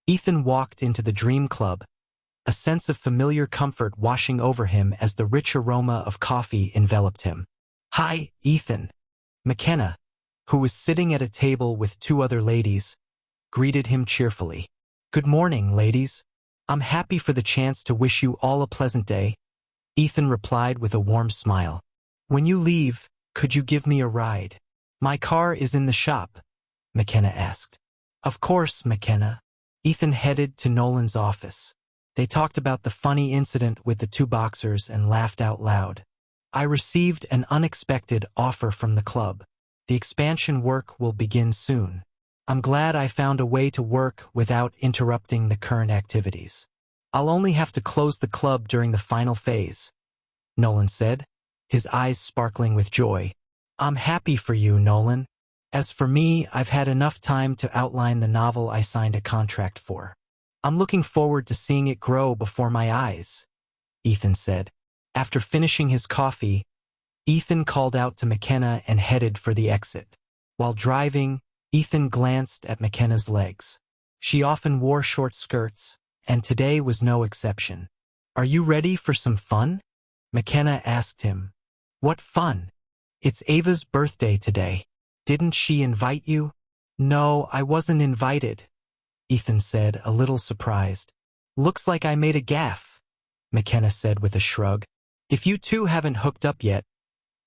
Ethan walked into the Dream Club, a sense of familiar comfort washing over him as the rich aroma of coffee enveloped him. "Hi, Ethan." Makenna, who was sitting at a table with two other ladies, greeted him cheerfully. "Good morning, ladies. I'm happy for the chance to wish you all a pleasant day," Ethan replied with a warm smile. "When you leave, could you give me a ride? My car is in the shop," Makenna asked. "Of course, Makenna." Ethan headed to Nolan's office. They talked about the funny incident with the two boxers and laughed out loud. "I received an unexpected offer from the club. The expansion work will begin soon. I'm glad I found a way to work without interrupting the current activities. I'll only have to close the club during the final phase," Nolan said, his eyes sparkling with joy. "I'm happy for you, Nolan. As for me, I've had enough time to outline the novel I signed a contract for. I'm looking forward to seeing it grow before my eyes," Ethan said. After finishing his coffee, Ethan called out to Makenna and headed for the exit. While driving, Ethan glanced at Makenna's legs. She often wore short skirts, and today was no exception. "Are you ready for some fun?" Makenna asked him. "What fun? It's Ava's birthday today. Didn't she invite you?" "No, I wasn't invited," Ethan said, a little surprised. "Looks like I made a gaffe," Makenna said with a shrug. "If you two haven't hooked up yet,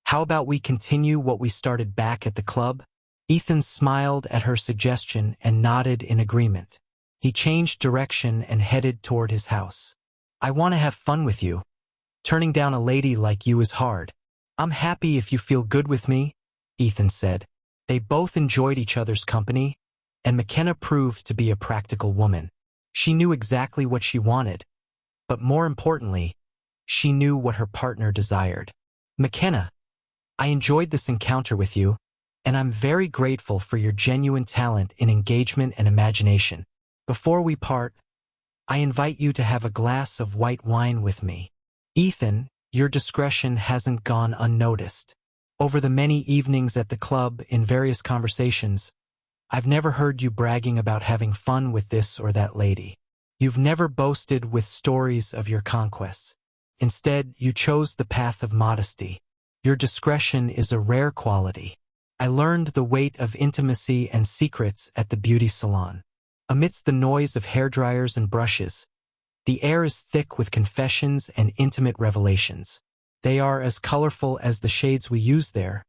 how about we continue what we started back at the club?" Ethan smiled at her suggestion and nodded in agreement. He changed direction and headed toward his house. "I want to have fun with you. Turning down a lady like you is hard. I'm happy if you feel good with me," Ethan said. They both enjoyed each other's company, and Makenna proved to be a practical woman. She knew exactly what she wanted, but more importantly, she knew what her partner desired. "Makenna, I enjoyed this encounter with you, and I'm very grateful for your genuine talent in engagement and imagination. Before we part, I invite you to have a glass of white wine with me. Ethan, your discretion hasn't gone unnoticed. Over the many evenings at the club in various conversations, I've never heard you bragging about having fun with this or that lady. You've never boasted with stories of your conquests. Instead, you chose the path of modesty. Your discretion is a rare quality. I learned the weight of intimacy and secrets at the beauty salon. Amidst the noise of hairdryers and brushes, the air is thick with confessions and intimate revelations. They are as colorful as the shades we use there,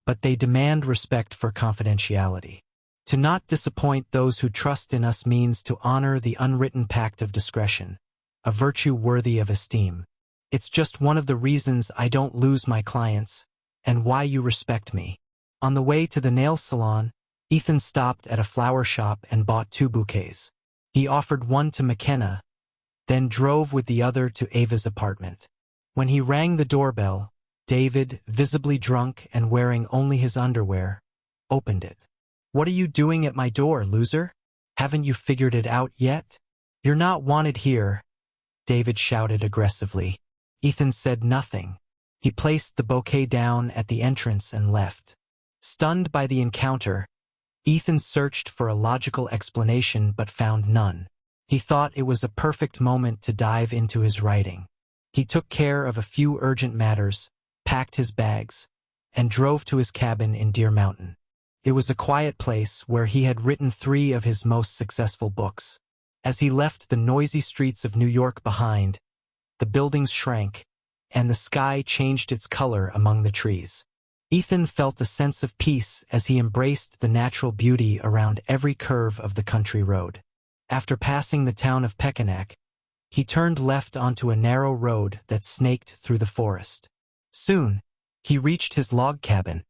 but they demand respect for confidentiality. To not disappoint those who trust in us means to honor the unwritten pact of discretion, a virtue worthy of esteem. It's just one of the reasons I don't lose my clients, and why you respect me." On the way to the nail salon, Ethan stopped at a flower shop and bought 2 bouquets. He offered one to Makenna, then drove with the other to Ava's apartment. When he rang the doorbell, David, visibly drunk and wearing only his underwear, opened it. "What are you doing at my door, loser? Haven't you figured it out yet? You're not wanted here," David shouted aggressively. Ethan said nothing. He placed the bouquet down at the entrance and left. Stunned by the encounter, Ethan searched for a logical explanation but found none. He thought it was a perfect moment to dive into his writing. He took care of a few urgent matters, packed his bags, and drove to his cabin in Deer Mountain. It was a quiet place where he had written 3 of his most successful books. As he left the noisy streets of New York behind, the buildings shrank, and the sky changed its color among the trees. Ethan felt a sense of peace as he embraced the natural beauty around every curve of the country road. After passing the town of Makenna, he turned left onto a narrow road that snaked through the forest. Soon, he reached his log cabin,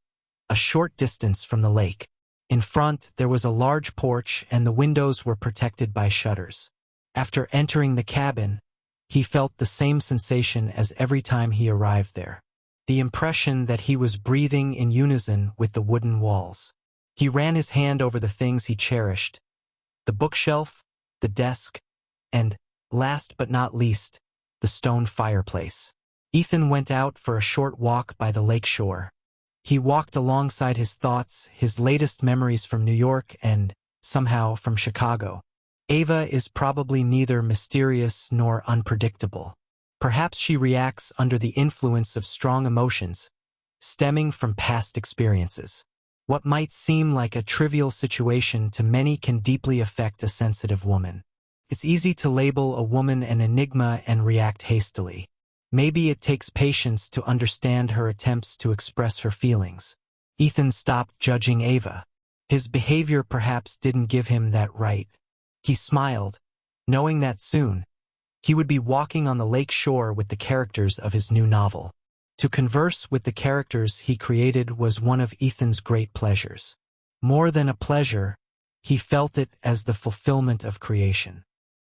a short distance from the lake. In front, there was a large porch and the windows were protected by shutters. After entering the cabin, he felt the same sensation as every time he arrived there. The impression that he was breathing in unison with the wooden walls. He ran his hand over the things he cherished, the bookshelf, the desk, and, last but not least, the stone fireplace. Ethan went out for a short walk by the lake shore. He walked alongside his thoughts, his latest memories from New York and, somehow, from Chicago. Ava is probably neither mysterious nor unpredictable. Perhaps she reacts under the influence of strong emotions, stemming from past experiences. What might seem like a trivial situation to many can deeply affect a sensitive woman. It's easy to label a woman an enigma and react hastily. Maybe it takes patience to understand her attempts to express her feelings. Ethan stopped judging Ava. His behavior perhaps didn't give him that right. He smiled, knowing that soon, he would be walking on the lake shore with the characters of his new novel. To converse with the characters he created was one of Ethan's great pleasures. More than a pleasure, he felt it as the fulfillment of creation.